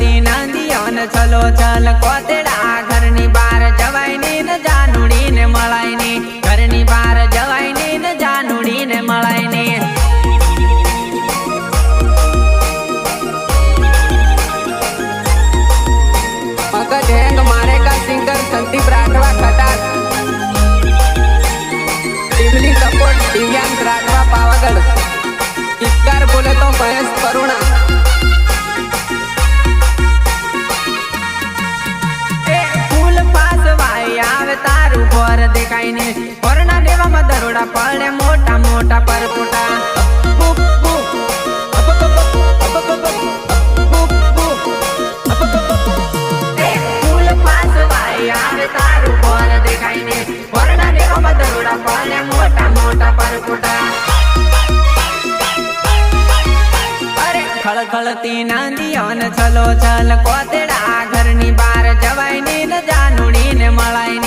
ખળખળતી નાંદીઓ ને છલો છલ કોતેડા ઘરની બાર જવાય ને જાનુડી ને મળાય ની ઘરની બાર જવાય ને જાનુડી ને મળાય ની મગજ હેંગ મારે કા સિંગર સંદીપ રાઠવા ખટાર ટીમલી સપોર્ટ દિવ્યાંગ રાઠવા પાવાગઢ ગીતકાર બોલે તો મહેશ કરુણા તારું ઘર દેખાય ને કોરોના દેવામાં દરોડા પડે મોટા મોટા પરપોટા ફૂલ પાસવાય આવે તારું ઘર દેખાય ને કોરોના દેવામાં દરોડા પડે મોટા મોટા પરપોટા અરે ખળખળતી નાંદીઓ ને છલો છલ કોતેડા ઘરની બાર જવાય ને જાનુડી ને મળાય